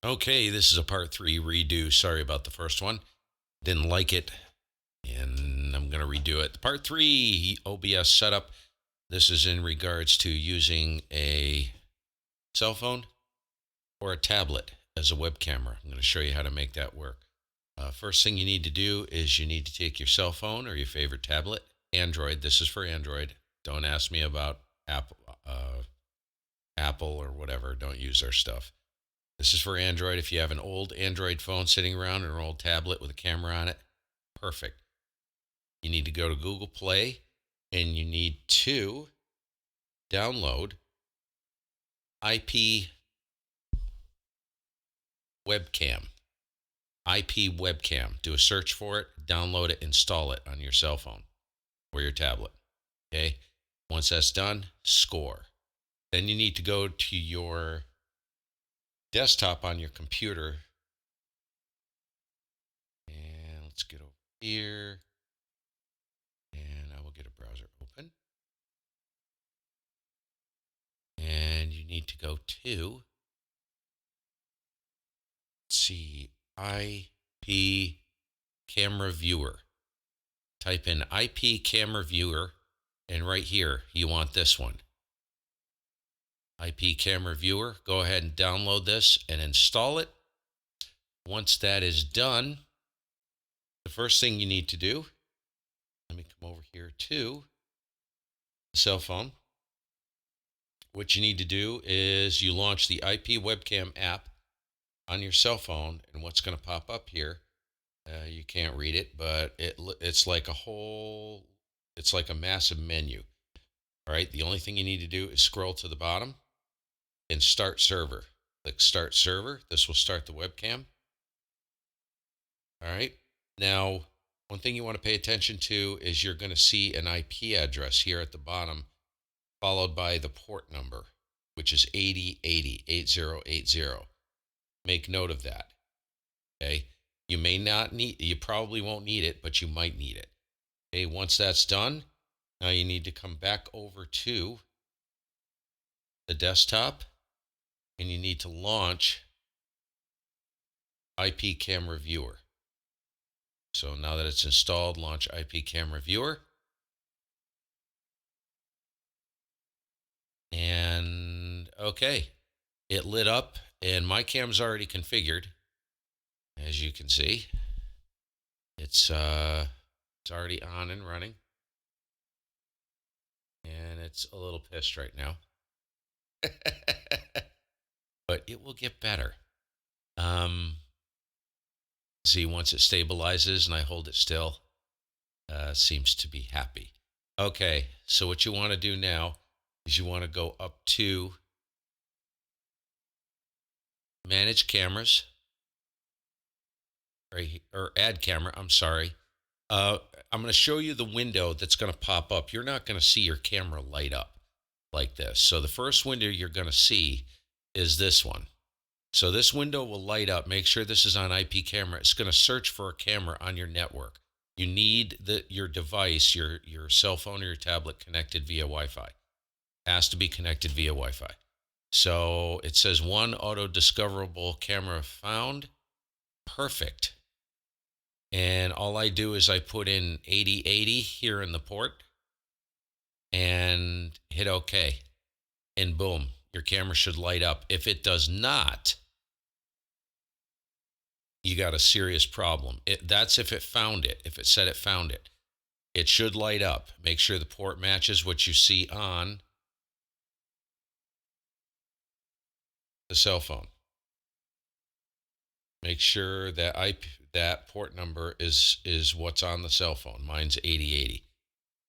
Okay, this is a part three redo. Sorry about the first one. Didn't like it, and I'm going to redo it. Part three OBS setup. This is in regards to using a cell phone or a tablet as a web camera. I'm going to show you how to make that work. First thing you need to do is you need to take your cell phone or your favorite tablet, Android. This is for Android. Don't ask me about Apple or whatever. Don't use their stuff. This is for Android. If you have an old Android phone sitting around or an old tablet with a camera on it, perfect. You need to go to Google Play and you need to download IP webcam. IP webcam. Do a search for it, download it, install it on your cell phone or your tablet. Okay. Once that's done, score. Then you need to go to your desktop on your computer. And let's get over here. And I will get a browser open. And you need to go to, let's see, IP camera viewer. Type in IP camera viewer, and right here, you want this one. IP camera viewer. Go ahead and download this and install it. Once that is done, the first thing you need to do, let me come over here to the cell phone. What you need to do is you launch the IP webcam app on your cell phone, and what's going to pop up here, you can't read it, but it's like it's like a massive menu. All right, the only thing you need to do is scroll to the bottom and start server. Click start server. This will start the webcam. All right, now one thing you want to pay attention to is you're going to see an IP address here at the bottom, followed by the port number, which is 8080, 8080. Make note of that. Okay. You probably won't need it, but you might need it. Okay. Once that's done, now you need to come back over to the desktop and you need to launch IP camera viewer. So now that it's installed, launch IP camera viewer. And okay, it lit up and my cam's already configured. As you can see, it's already on and running. And it's a little pissed right now. But it will get better. See, once it stabilizes and I hold it still, seems to be happy. Okay, so what you want to do now is you want to go up to manage cameras, right, or add camera. I'm sorry. I'm going to show you the window that's going to pop up. You're not going to see your camera light up like this. So the first window you're going to see is this one. So this window will light up. Make sure this is on IP camera. It's going to search for a camera on your network. You need your device, your cell phone or your tablet connected via Wi-Fi. Has to be connected via Wi-Fi. So it says one auto discoverable camera found. Perfect. And all I do is I put in 8080 here in the port and hit OK. And boom, your camera should light up. If it does not, you got a serious problem. That's if it found it. If it said it found it, it should light up. Make sure the port matches what you see on the cell phone. Make sure that that port number is what's on the cell phone. Mine's 8080.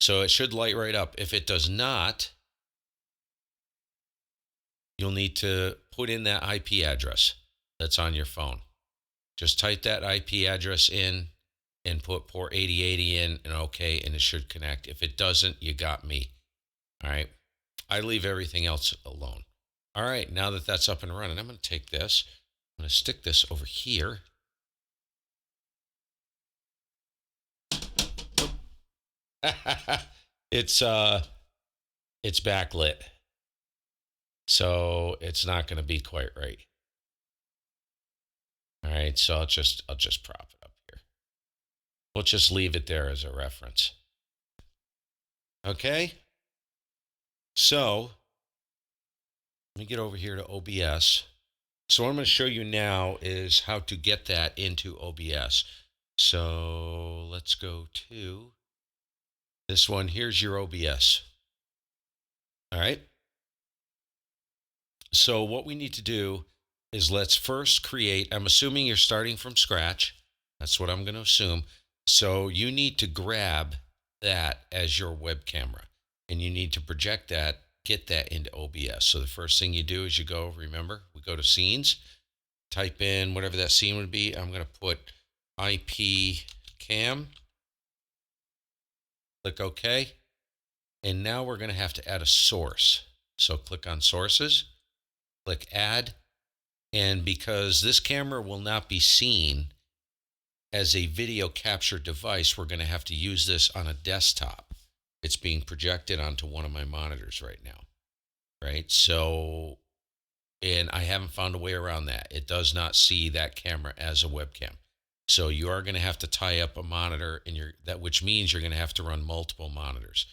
So it should light right up. If it does not, you'll need to put in that IP address that's on your phone. Just type that IP address in and put port 8080 in and OK, and it should connect. If it doesn't, you got me. All right. I leave everything else alone. All right. Now that that's up and running, I'm going to take this. I'm going to stick this over here. it's backlit. So it's not going to be quite right. right, so I'll just prop it up here. We'll just leave it there as a reference. Okay, so let me get over here to OBS. So what I'm going to show you now is how to get that into OBS. So let's go to this one. Here's your OBS. All right. So what we need to do is let's first create, I'm assuming you're starting from scratch. That's what I'm going to assume. So you need to grab that as your web camera and you need to project that, get that into OBS. So the first thing you do is you go, remember, we go to scenes, type in whatever that scene would be. I'm going to put IP cam, click OK. And now we're going to have to add a source. So click on sources, click add. And because this camera will not be seen as a video capture device, we're going to have to use this on a desktop. It's being projected onto one of my monitors right now, right? So, and I haven't found a way around that. It does not see that camera as a webcam. So you are going to have to tie up a monitor in your, that, which means you're going to have to run multiple monitors.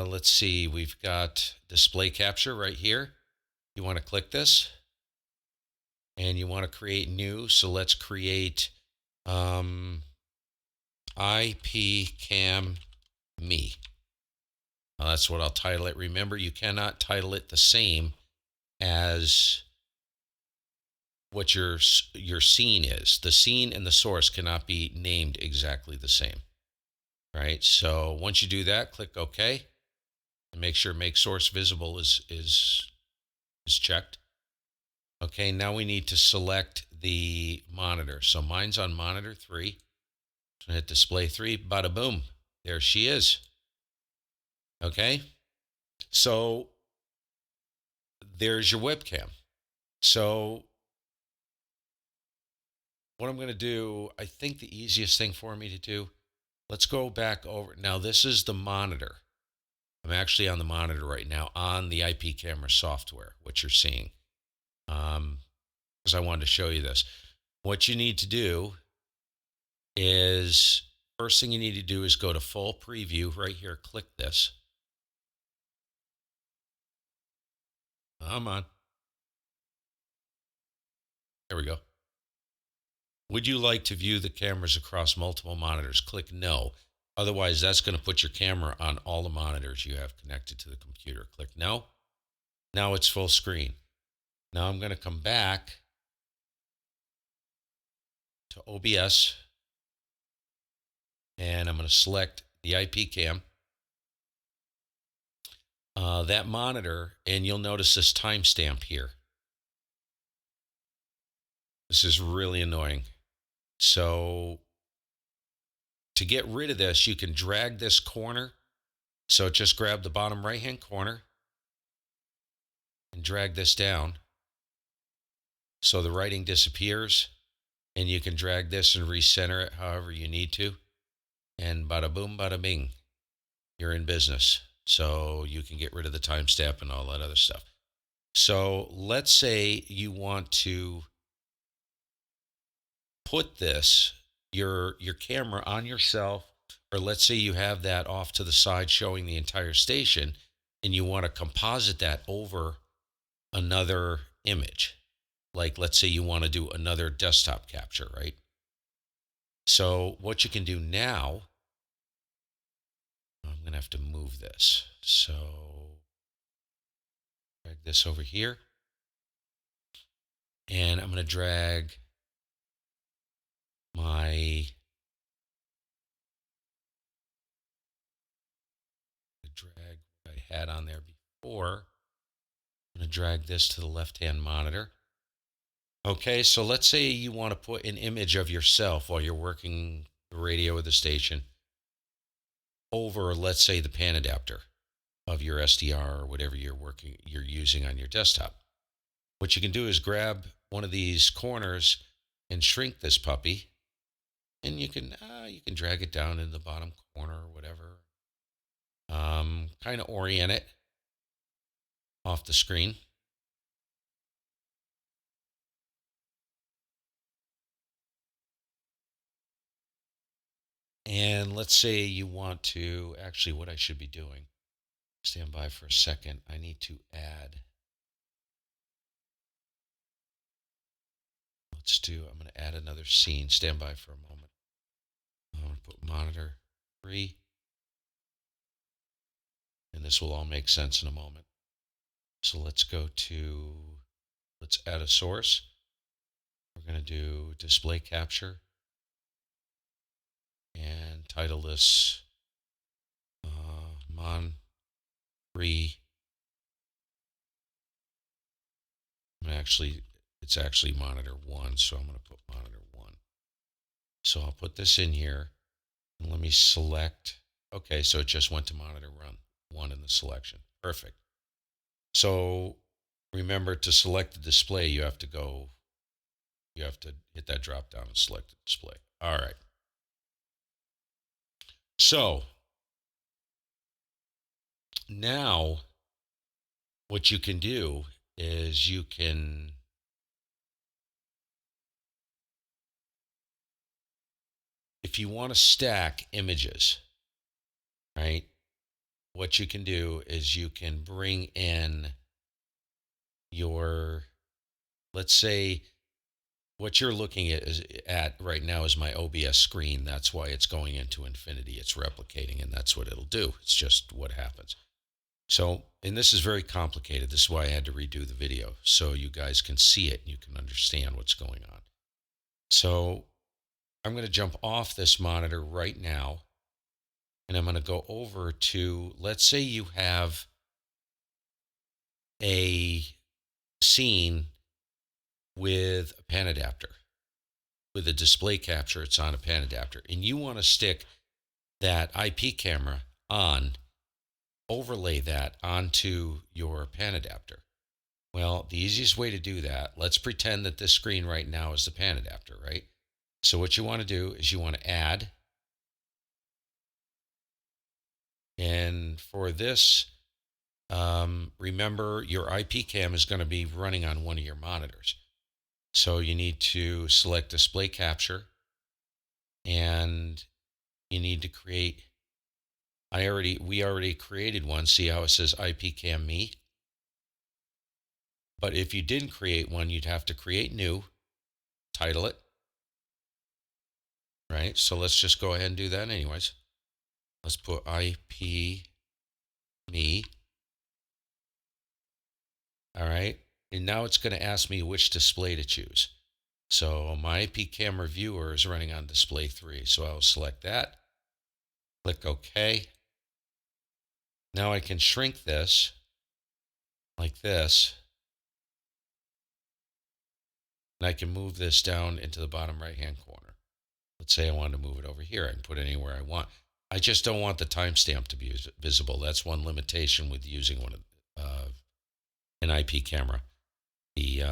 Let's see, we've got display capture right here. You want to click this and you want to create new. So let's create IP cam me. That's what I'll title it. Remember, you cannot title it the same as what your scene is. The scene and the source cannot be named exactly the same. Right? So once you do that, click OK and make sure make source visible is checked. Okay, now we need to select the monitor. So mine's on monitor 3. So hit display 3, bada boom. There she is. Okay, so there's your webcam. So what I'm going to do, I think the easiest thing for me to do, let's go back over. Now this is the monitor. I'm actually on the monitor right now on the IP camera software, what you're seeing. Because I wanted to show you this. What you need to do is, first thing you need to do is go to full preview right here. Click this. Come on. There we go. Would you like to view the cameras across multiple monitors? Click no. Otherwise, that's going to put your camera on all the monitors you have connected to the computer. Click no. Now it's full screen. Now I'm going to come back to OBS and I'm going to select the IP cam. That monitor, and you'll notice this timestamp here. This is really annoying. So to get rid of this, you can drag this corner. So just grab the bottom right-hand corner and drag this down so the writing disappears. And you can drag this and recenter it however you need to. And bada boom, bada bing, you're in business. So you can get rid of the timestamp and all that other stuff. So let's say you want to put this, your camera on yourself, or let's say you have that off to the side showing the entire station and you want to composite that over another image. Like let's say you want to do another desktop capture, right? So what you can do now, I'm going to have to move this. So drag this over here. And I'm going to drag my what I had on there before. I'm going to drag this to the left-hand monitor. Okay, so let's say you want to put an image of yourself while you're working the radio of the station over, let's say, the pan adapter of your SDR or whatever you're using on your desktop. What you can do is grab one of these corners and shrink this puppy, and you can drag it down in the bottom corner or whatever. Kind of orient it off the screen. And let's say you want to, actually, what I should be doing, stand by for a second. I need to add, I'm going to add another scene. Stand by for a moment. I'm going to put monitor 3, and this will all make sense in a moment. So let's let's add a source. We're going to do display capture and title this Mon 3. It's actually monitor 1, so I'm going to put monitor 1. So I'll put this in here, and let me select. Okay, so it just went to monitor 1 in the selection. Perfect. So remember, to select the display, you have to hit that drop down and select the display. All right. So now what you can do is if you want to stack images, right? What you can do is you can bring in your, let's say, what you're looking at right now is my OBS screen. That's why it's going into infinity. It's replicating, and that's what it'll do. It's just what happens. So, and this is very complicated. This is why I had to redo the video, so you guys can see it and you can understand what's going on. So I'm going to jump off this monitor right now, and I'm going to go over to, let's say you have a scene with a pan adapter, with a display capture. It's on a pan adapter, and you want to stick that IP camera on, overlay that onto your pan adapter. Well, the easiest way to do that, let's pretend that this screen right now is the pan adapter, right? So what you want to do is you want to add, and for this, remember your IP cam is going to be running on one of your monitors. So you need to select display capture, and you need to create, we already created one. See how it says IP cam me? But if you didn't create one, you'd have to create new, title it, right? So let's just go ahead and do that anyways. Let's put IP me. All right. And now it's going to ask me which display to choose. So my IP camera viewer is running on display 3. So I'll select that, click OK. Now I can shrink this like this, and I can move this down into the bottom right-hand corner. Let's say I want to move it over here. I can put it anywhere I want. I just don't want the timestamp to be visible. That's one limitation with using an IP camera. The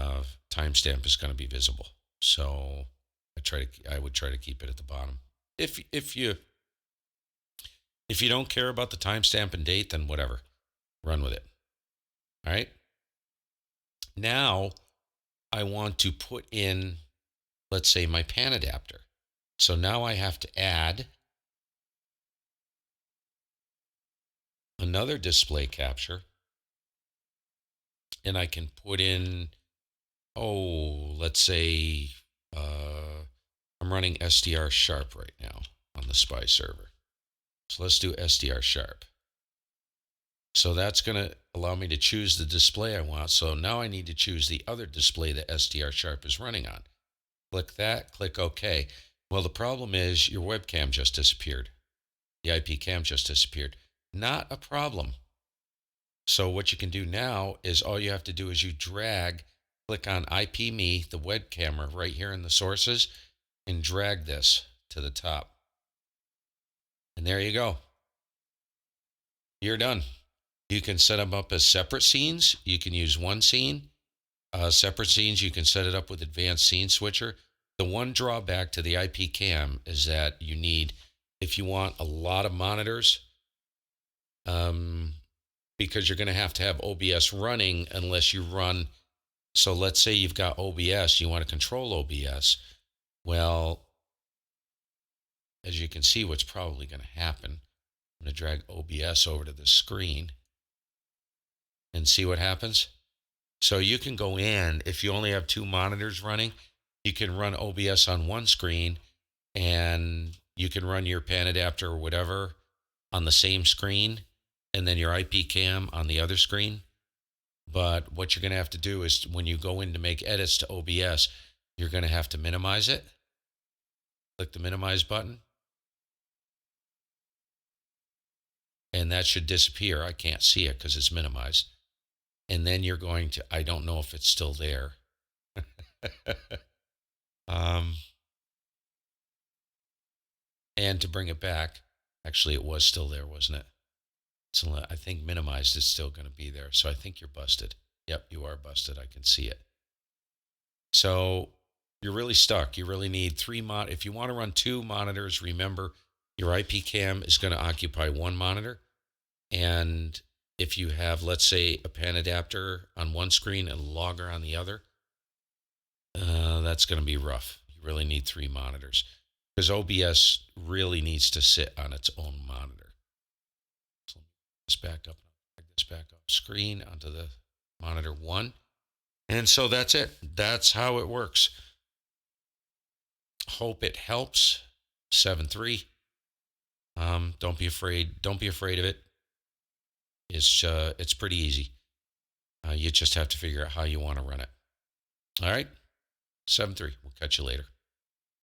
timestamp is going to be visible. So I would try to keep it at the bottom. If you don't care about the timestamp and date, then whatever, run with it. All right. Now I want to put in, let's say, my pan adapter. So now I have to add another display capture, and I can put in, let's say I'm running SDR Sharp right now on the SPI server. So let's do SDR Sharp. So that's going to allow me to choose the display I want. So now I need to choose the other display that SDR Sharp is running on. Click that, click OK. Well, the problem is your webcam just disappeared. The IP cam just disappeared. Not a problem. So what you can do now is all you have to do is you click on IP me, the web camera right here in the sources, and drag this to the top. And there you go. You're done. You can set them up as separate scenes. You can use one scene. Separate scenes, you can set it up with advanced scene switcher. The one drawback to the IP cam is that you need, if you want a lot of monitors, because you're going to have OBS running unless you run. So let's say you've got OBS, you want to control OBS. Well, as you can see, what's probably going to happen, I'm going to drag OBS over to the screen and see what happens. So you can go in, if you only have two monitors running, you can run OBS on one screen and you can run your pan adapter or whatever on the same screen and then your IP cam on the other screen. But what you're going to have to do is when you go in to make edits to OBS, you're going to have to minimize it. Click the minimize button. And that should disappear. I can't see it because it's minimized. And then you're going to, I don't know if it's still there. And to bring it back, actually it was still there, wasn't it? So I think minimized is still going to be there. So I think you're busted. Yep, you are busted. I can see it. So you're really stuck. You really need if you want to run two monitors, remember your IP cam is going to occupy one monitor. And if you have, let's say, a pan adapter on one screen and a logger on the other, that's going to be rough. You really need three monitors because OBS really needs to sit on its own monitor. So let's back up, drag this back up screen onto the monitor one. And so that's it. That's how it works. Hope it helps. 7.3. Don't be afraid. Don't be afraid of it. It's pretty easy. You just have to figure out how you want to run it. All right. 7.3. We'll catch you later.